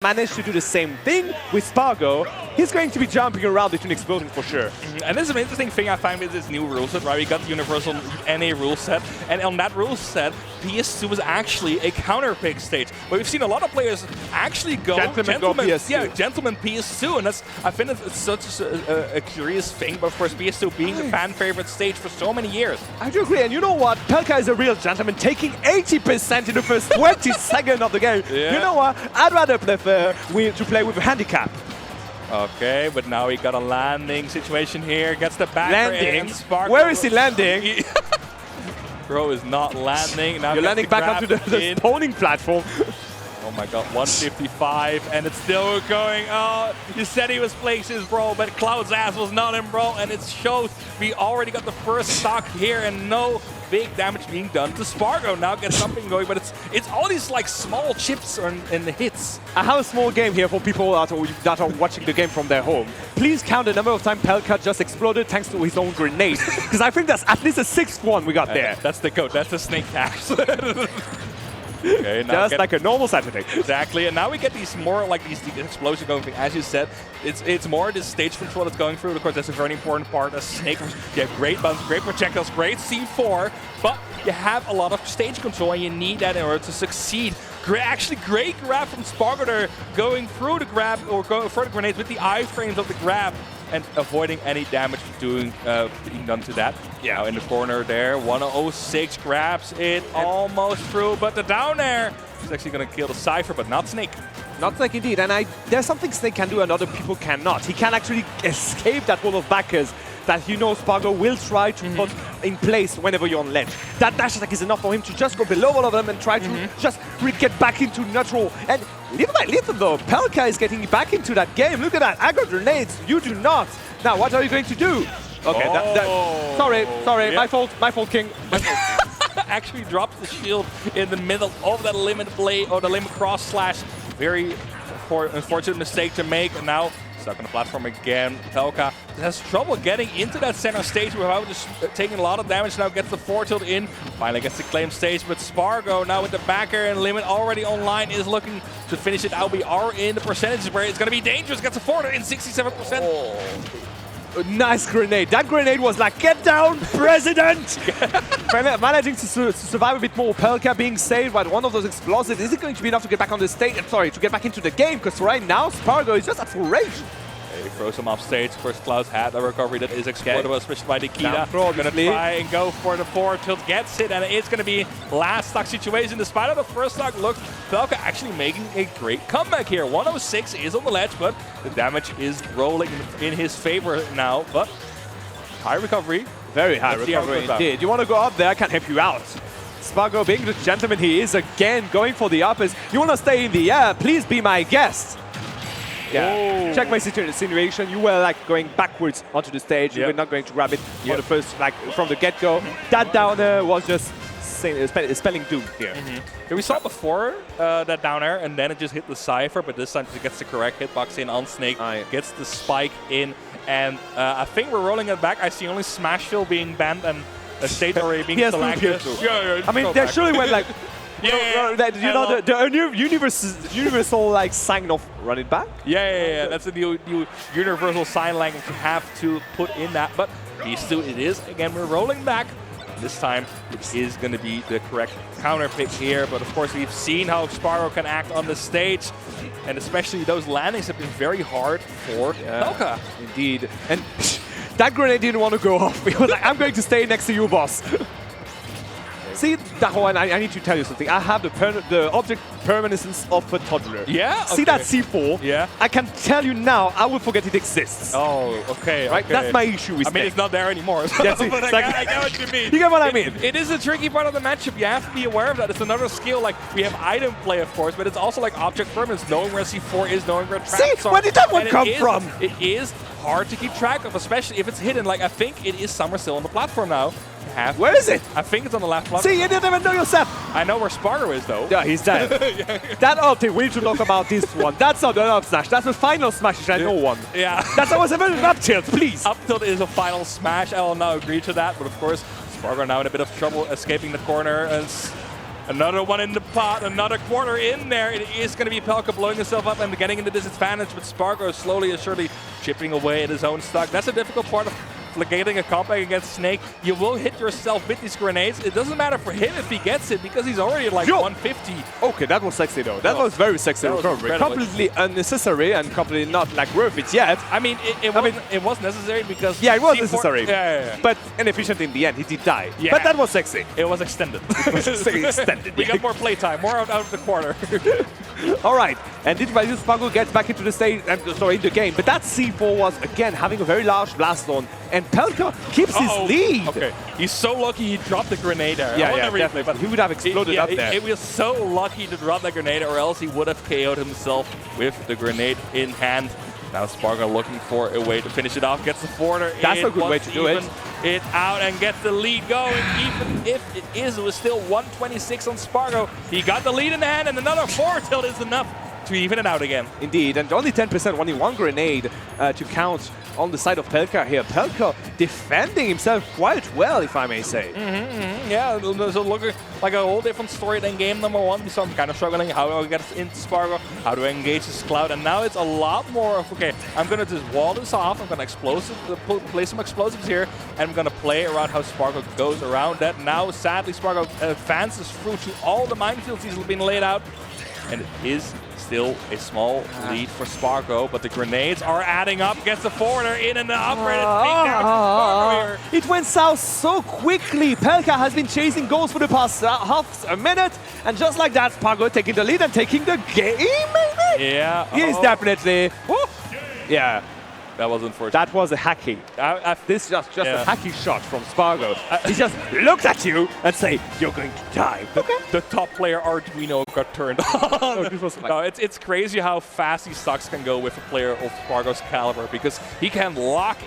managed to do the same thing with Spargo, he's going to be jumping around between explosions for sure. And this is an interesting thing I find with this new rule set, right? We got the universal NA rule set, and on that rule set, PS2 was actually a counter pick stage. But we've seen a lot of players actually go Gentleman PS2. Yeah, gentleman PS2, and that's, I think it's such a curious thing. But of course, PS2 being the fan favorite stage for so many years. I do agree, and you know what? Pelca is a real gentleman, taking 80% in the first 20 seconds of the game. Yeah. You know what? I'd rather prefer to play with a handicap. Okay, but now he got a landing situation here. Gets the back Landing? Spargo. Where is he landing? Bro is not landing. Now you're landing back onto the spawning platform. Oh my god, 155, and it's still going. Oh, you said he was places, bro, but Cloud's ass was not in, bro, and it shows. We already got the first stock here, and no big damage being done to Spargo. Now gets something going, but it's all these like small chips and the hits. I have a small game here for people that are watching the game from their home. Please count the number of times Pelca just exploded thanks to his own grenade, because I think that's at least a 6th one we got there. That's the code. That's the snake tax. Okay, now just like a normal Saturday. Exactly, and now we get these more like these explosions going thing. As you said, it's more this stage control that's going through. Of course, that's a very important part. As Snake, you have great bounce, great projectiles, great C4, but you have a lot of stage control, and you need that in order to succeed. Actually, great grab from Spargo there, going through the grab or going for the grenades with the iframes of the grab and avoiding any damage being done to that. Yeah, now in the corner there, 106 grabs it almost through, but the down air is actually going to kill the Cypher, but not Snake. Not Snake indeed, and there's something Snake can do and other people cannot. He can actually escape that wall of backers that you know Spargo will try to put in place whenever you're on ledge. That dash attack is enough for him to just go below all of them and try to just get back into neutral. And little by little though, Pelca is getting back into that game. Look at that, I got grenades, you do not. Now what are you going to do? Okay, sorry, yeah. my fault, King. My fault. Actually drops the shield in the middle of that limit play or the limit cross slash. Very unfortunate mistake to make, and now stuck on the platform again. Pelca has trouble getting into that center stage without just taking a lot of damage. Now gets the 4-tilt in, finally gets the claim stage, but Spargo now with the backer and limit already online is looking to finish it out. We are in the percentages where it's going to be dangerous. Gets a 4-tilt in 67%. Oh. Nice grenade. That grenade was like, get down, President! Managing to survive a bit more. Pelca being saved by one of those explosives. Is it going to be enough to get back on the stage? Sorry, to get back into the game, because right now Spargo is just at full rage. He throws him off stage. First, Cloud's had a recovery that is exploitable, especially by Nikita. Going to try and go for the 4-tilt, gets it, and it's going to be last stock situation. Despite of the first stock look, Pelca actually making a great comeback here. 106 is on the ledge, but the damage is rolling in his favor now. But high recovery. Very high recovery indeed. You want to go up there, I can help you out. Spargo, being the gentleman he is, again going for the uppers. You want to stay in the air, please be my guest. Yeah. Check my situation. You were like going backwards onto the stage. You were not going to grab it on the first, like from the get-go. That downer was just spelling doom here. Yeah, we saw before that down air, and then it just hit the Cypher, but this time it gets the correct hitbox in on Snake, gets the spike in, and I think we're rolling it back. I see only Smashville being banned and a state already being selected. I mean, they surely went like. You know, the universal like sign of run it back. Yeah. That's a new universal sign language you have to put in that. But it is again. We're rolling back. This time it is going to be the correct counter pick here. But of course, we've seen how Spargo can act on the stage, and especially those landings have been very hard for Pelca. Indeed, and that grenade didn't want to go off. He was like, "I'm going to stay next to you, boss." See, Daho, and I need to tell you something. I have the object permanence of a toddler. Yeah? See that C4? Yeah. I can tell you now, I will forget it exists. Oh, okay. Right? Okay. That's my issue with I mean, it's not there anymore. So That's it. But I get what you mean. You get what I mean? It is a tricky part of the matchup. You have to be aware of that. It's another skill. Like, we have item play, of course, but it's also like object permanence, knowing where C4 is, knowing where traps are. Where did that one come from? It is hard to keep track of, especially if it's hidden. Like, I think it is somewhere still on the platform now. Where is it? I think it's on the left platform. See, you didn't even know yourself. I know where Spargo is, though. Yeah, he's dead. That ulti, we need to talk about this one. That's not an up smash. That's the final smash, I know one. Yeah. That was a very up tilt, please. Up tilt is a final smash. I will now agree to that. But of course, Spargo now in a bit of trouble escaping the corner. And Another one in the pot, another quarter in there. It is going to be Pelca blowing himself up and getting into disadvantage, but Spargo slowly and surely chipping away at his own stock. That's a difficult part of getting a comeback against Snake. You will hit yourself with these grenades. It doesn't matter for him if he gets it because he's already at like 150. Okay, that was sexy though. That was very sexy recovery. Completely unnecessary and completely not like worth it yet. I mean, it was necessary because... Yeah, it was necessary. Yeah. But inefficient in the end. He did die. Yeah. But that was sexy. It was extended. It was extended. We got more playtime, more out of the quarter. All right, and did Spargo gets back into the stage, sorry, in the game. But that C4 was again having a very large blast zone, and Pelca keeps his lead. Okay, he's so lucky he dropped the grenade there. Yeah, definitely. But he would have exploded up there. He was so lucky to drop that grenade, or else he would have KO'd himself with the grenade in hand. Now Spargo looking for a way to finish it off, gets the forwarder. That's a good way to do it. It out and gets the lead going. Even if it was still 126 on Spargo. He got the lead in hand, and another forward tilt is enough to even it out again. Indeed, and only 10%, only one grenade to count on the side of Pelca here. Pelca defending himself quite well, if I may say. Yeah, so looking like a whole different story than game number 1. We saw him kind of struggling. How do I get into Spargo? How do I engage this cloud? And now it's a lot more of, okay, I'm going to just wall this off. I'm going to play some explosives here. And I'm going to play around how Spargo goes around that. Now, sadly, Spargo advances through to all the minefields he's been laid out. And it is still a small lead for Spargo, but the grenades are adding up. Gets the forwarder in and the upgrade. It went south so quickly. Pelca has been chasing goals for the past half a minute, and just like that, Spargo taking the lead and taking the game, maybe? Yeah. He is definitely. Yeah. That was unfortunate. That was a hacky. This is just a hacky shot from Spargo. He just looked at you and say, "You're going to die." Okay. The top player Arduino got turned on. No, it's crazy how fast these stocks can go with a player of Spargo's caliber, because he can lock in